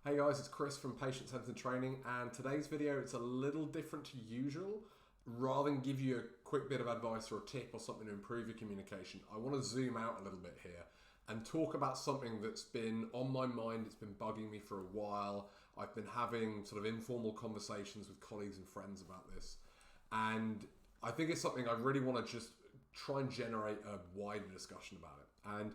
Hey guys, it's Chris from Patient Centered Training, and today's video, it's a little different to usual. Rather than give you a quick bit of advice or a tip or something to improve your communication, I want to zoom out a little bit here and talk about something that's been on my mind. It's been bugging me for a while. I've been having sort of informal conversations with colleagues and friends about this, and I think it's something I really want to just try and generate a wider discussion about it. And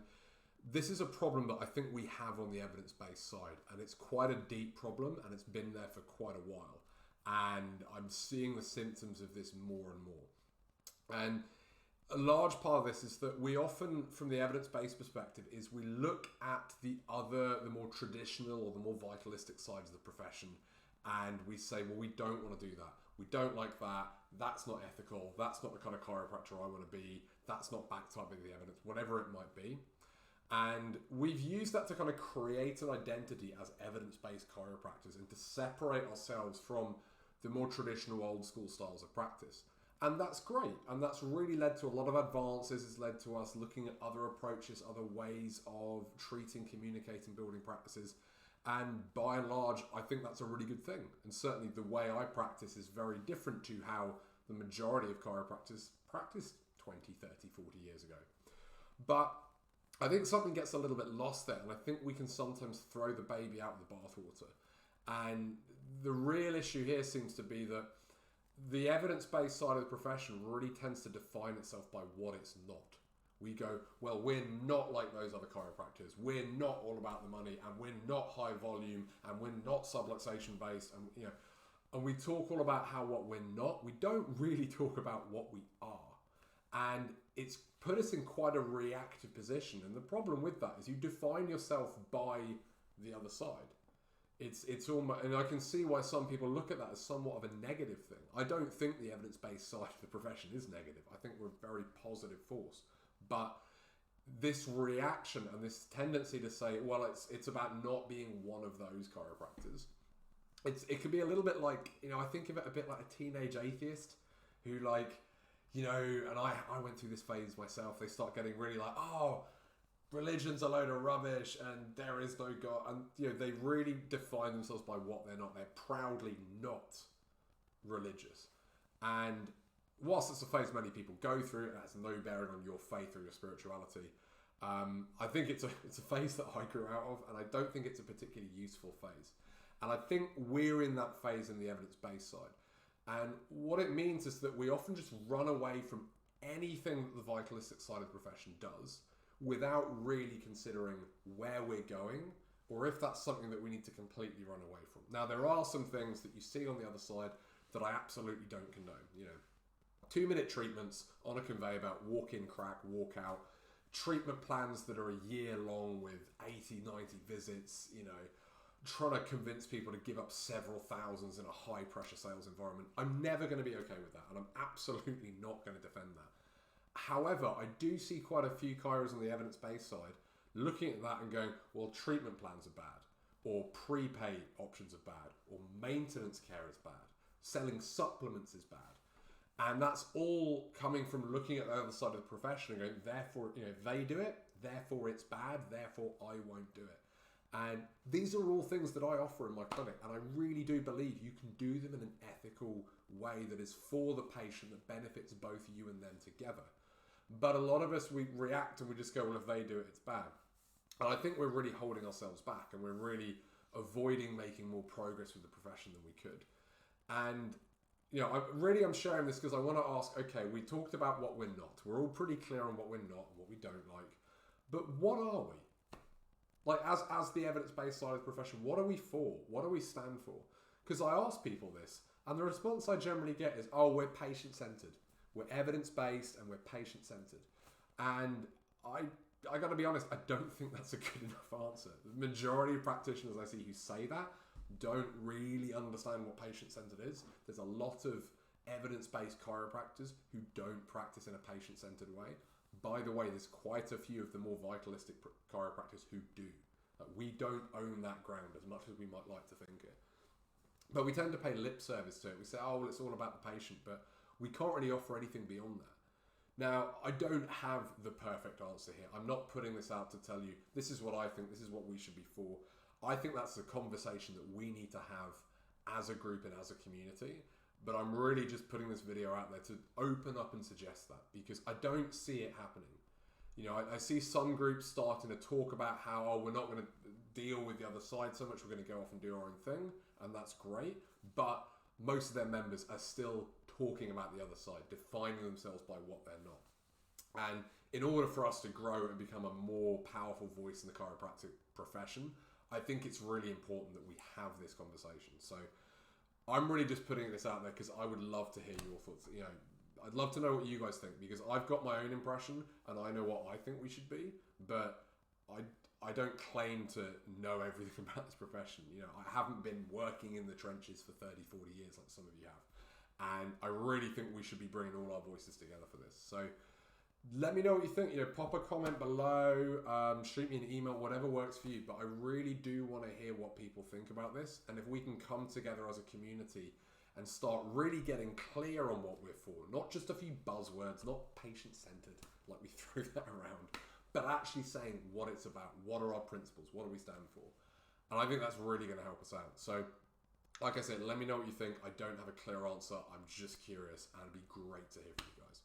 this is a problem that I think we have on the evidence-based side, and it's quite a deep problem, and it's been there for quite a while. And I'm seeing the symptoms of this more and more. And a large part of this is that we often, from the evidence-based perspective, is we look at the more traditional or the more vitalistic sides of the profession, and we say, well, we don't want to do that. We don't like that. That's not ethical. That's not the kind of chiropractor I want to be. That's not backed up with the evidence, whatever it might be. And we've used that to kind of create an identity as evidence-based chiropractors and to separate ourselves from the more traditional old school styles of practice. And that's great. And that's really led to a lot of advances. It's led to us looking at other approaches, other ways of treating, communicating, building practices. And by and large, I think that's a really good thing. And certainly the way I practice is very different to how the majority of chiropractors practiced 20, 30, 40 years ago. But I think something gets a little bit lost there, and I think we can sometimes throw the baby out with the bathwater. And the real issue here seems to be that the evidence-based side of the profession really tends to define itself by what it's not. We go, well, we're not like those other chiropractors. We're not all about the money, and we're not high volume, and we're not subluxation based, and we talk all about how what we're not. We don't really talk about what we are. And it's put us in quite a reactive position. And the problem with that is you define yourself by the other side. It's almost, and I can see why some people look at that as somewhat of a negative thing. I don't think the evidence-based side of the profession is negative. I think we're a very positive force. But this reaction and this tendency to say, well, it's about not being one of those chiropractors. It could be a little bit like, I think of it a bit like a teenage atheist who and I went through this phase myself. They start getting really like, oh, religion's a load of rubbish and there is no God. And, they really define themselves by what they're not. They're proudly not religious. And whilst it's a phase many people go through, and that's no bearing on your faith or your spirituality, I think it's a phase that I grew out of, and I don't think it's a particularly useful phase. And I think we're in that phase in the evidence-based side. And what it means is that we often just run away from anything that the vitalistic side of the profession does without really considering where we're going or if that's something that we need to completely run away from. Now, there are some things that you see on the other side that I absolutely don't condone. 2-minute treatments on a conveyor belt, walk in, crack, walk out, treatment plans that are a year long with 80, 90 visits, trying to convince people to give up several thousands in a high pressure sales environment. I'm never going to be okay with that, and I'm absolutely not going to defend that. However, I do see quite a few chiros on the evidence-based side looking at that and going, well, treatment plans are bad, or prepaid options are bad, or maintenance care is bad, selling supplements is bad. And that's all coming from looking at the other side of the profession and going, therefore, they do it, therefore it's bad, therefore I won't do it. And these are all things that I offer in my clinic, and I really do believe you can do them in an ethical way that is for the patient, that benefits both you and them together. But a lot of us, we react and we just go, well, if they do it, it's bad. And I think we're really holding ourselves back, and we're really avoiding making more progress with the profession than we could. And I'm sharing this because I want to ask, okay, we talked about what we're not. We're all pretty clear on what we're not and what we don't like. But what are we? Like, as the evidence-based side of the profession, what are we for? What do we stand for? Because I ask people this, and the response I generally get is, oh, we're patient-centered. We're evidence-based and we're patient-centered. And I got to be honest, I don't think that's a good enough answer. The majority of practitioners I see who say that don't really understand what patient-centered is. There's a lot of evidence-based chiropractors who don't practice in a patient-centered way. By the way, there's quite a few of the more vitalistic chiropractors who do. We don't own that ground as much as we might like to think it. But we tend to pay lip service to it. We say, oh, well, it's all about the patient, but we can't really offer anything beyond that. Now, I don't have the perfect answer here. I'm not putting this out to tell you, this is what I think, this is what we should be for. I think that's the conversation that we need to have as a group and as a community. But I'm really just putting this video out there to open up and suggest that, because I don't see it happening. You know, I see some groups starting to talk about how, oh, we're not going to deal with the other side so much, we're going to go off and do our own thing, and that's great. But most of their members are still talking about the other side, defining themselves by what they're not. And in order for us to grow and become a more powerful voice in the chiropractic profession, I think it's really important that we have this conversation. So I'm really just putting this out there because I would love to hear your thoughts. You know, I'd love to know what you guys think, because I've got my own impression and I know what I think we should be, but I don't claim to know everything about this profession. You know, I haven't been working in the trenches for 30, 40 years like some of you have. And I really think we should be bringing all our voices together for this. So let me know what you think. You know, pop a comment below, shoot me an email, whatever works for you. But I really do want to hear what people think about this. And if we can come together as a community and start really getting clear on what we're for, not just a few buzzwords, not patient-centered, like we throw that around, but actually saying what it's about, what are our principles, what do we stand for? And I think that's really going to help us out. So, like I said, let me know what you think. I don't have a clear answer. I'm just curious, and it'd be great to hear from you guys.